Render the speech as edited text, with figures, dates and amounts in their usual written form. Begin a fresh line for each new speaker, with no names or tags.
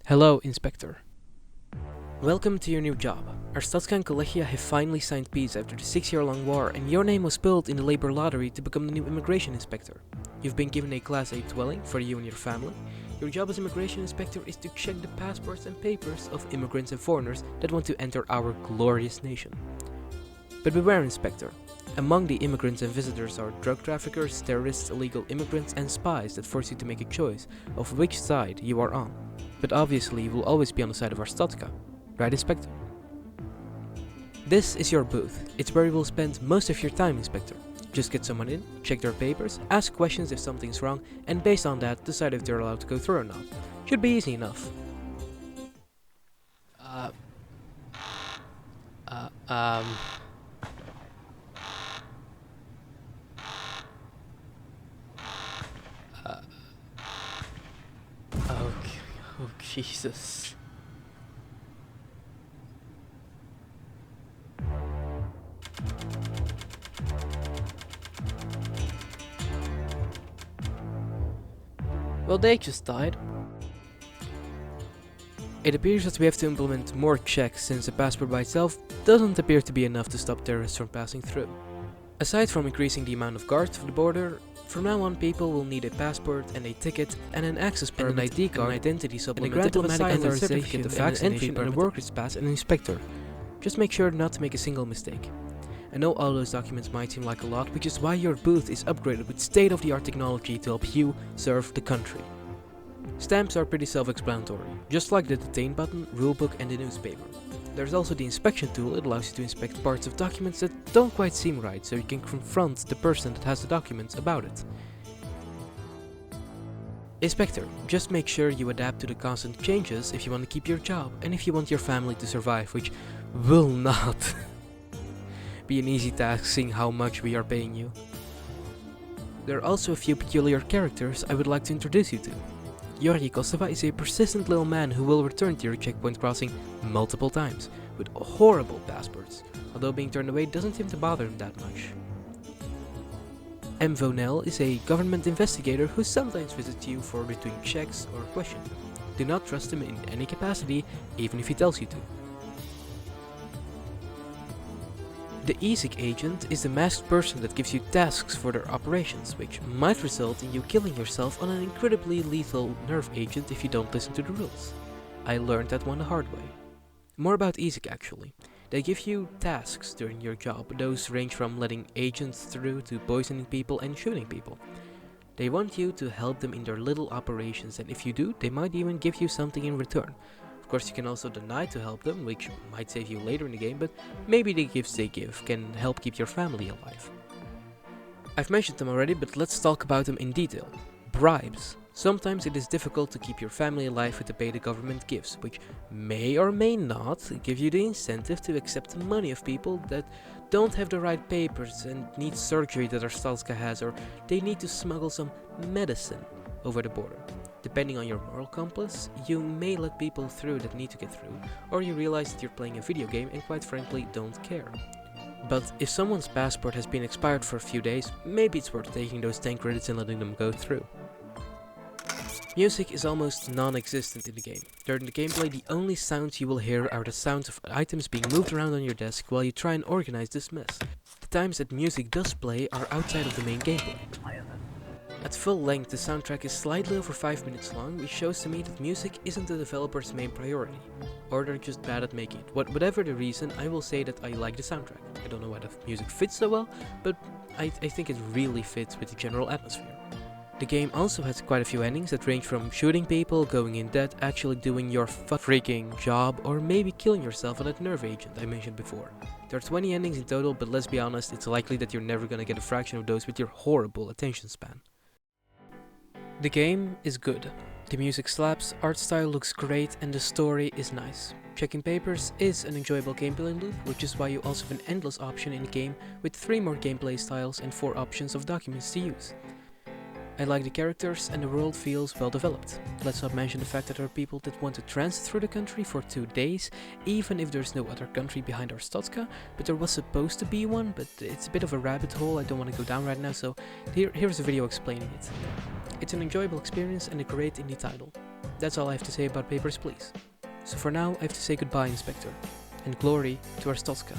Hello, Inspector. Welcome to your new job. Arstotzka and Kolegia have finally signed peace after the 6-year-long war, and your name was pulled in the labor lottery to become the new immigration inspector. You've been given a Class A dwelling for you and your family. Your job as immigration inspector is to check the passports and papers of immigrants and foreigners that want to enter our glorious nation. But beware, Inspector. Among the immigrants and visitors are drug traffickers, terrorists, illegal immigrants, and spies that force you to make a choice of which side you are on. But obviously you will always be on the side of Arstotzka. Right, Inspector? This is your booth. It's where you will spend most of your time, Inspector. Just get someone in, check their papers, ask questions if something's wrong, and based on that, decide if they're allowed to go through or not. Should be easy enough. Okay. Oh, Jesus. Well, they just died. It appears that we have to implement more checks since a passport by itself doesn't appear to be enough to stop terrorists from passing through. Aside from increasing the amount of guards for the border, from now on people will need a passport and a ticket and an access permit, an ID card, an identity supplement, and a diplomatic and certificate of vaccination, and a worker's pass and an inspector. Just make sure not to make a single mistake. I know all those documents might seem like a lot, which is why your booth is upgraded with state-of-the-art technology to help you serve the country. Stamps are pretty self-explanatory, just like the detain button, rulebook, and the newspaper. There's also the inspection tool. It allows you to inspect parts of documents that don't quite seem right, so you can confront the person that has the documents about it. Inspector, just make sure you adapt to the constant changes if you want to keep your job and if you want your family to survive, which will not be an easy task seeing how much we are paying you. There are also a few peculiar characters I would like to introduce you to. Yori Kosova is a persistent little man who will return to your checkpoint crossing multiple times, with horrible passports, although being turned away doesn't seem to bother him that much. M. Vonel is a government investigator who sometimes visits you for routine checks or questions. Do not trust him in any capacity, even if he tells you to. The ESIC agent is the masked person that gives you tasks for their operations, which might result in you killing yourself on an incredibly lethal nerve agent if you don't listen to the rules. I learned that one the hard way. More about ESIC actually. They give you tasks during your job. Those range from letting agents through to poisoning people and shooting people. They want you to help them in their little operations, and if you do, they might even give you something in return. Of course, you can also deny to help them, which might save you later in the game, but maybe the gifts they give can help keep your family alive. I've mentioned them already, but let's talk about them in detail. Bribes. Sometimes it is difficult to keep your family alive with the pay the government gives, which may or may not give you the incentive to accept the money of people that don't have the right papers and need surgery that Arstotzka has, or they need to smuggle some medicine over the border. Depending on your moral compass, you may let people through that need to get through, or you realize that you're playing a video game and quite frankly don't care. But if someone's passport has been expired for a few days, maybe it's worth taking those 10 credits and letting them go through. Music is almost non-existent in the game. During the gameplay, the only sounds you will hear are the sounds of items being moved around on your desk while you try and organize this mess. The times that music does play are outside of the main gameplay. At full length, the soundtrack is slightly over 5 minutes long, which shows to me that music isn't the developer's main priority, or they're just bad at making it. Whatever the reason, I will say that I like the soundtrack. I don't know why the music fits so well, but I think it really fits with the general atmosphere. The game also has quite a few endings that range from shooting people, going in debt, actually doing your freaking job, or maybe killing yourself on that nerve agent I mentioned before. There are 20 endings in total, but let's be honest, it's likely that you're never gonna get a fraction of those with your horrible attention span. The game is good. The music slaps, art style looks great, and the story is nice. Checking papers is an enjoyable gameplay loop, which is why you also have an endless option in the game with 3 more gameplay styles and 4 options of documents to use. I like the characters and the world feels well developed. Let's not mention the fact that there are people that want to transit through the country for 2 days, even if there's no other country behind Arstotzka, but there was supposed to be one, but it's a bit of a rabbit hole I don't want to go down right now, so here's a video explaining it. It's an enjoyable experience and a great indie title. that's all I have to say about Papers, Please. So for now, I have to say goodbye, Inspector, and glory to Arstotzka.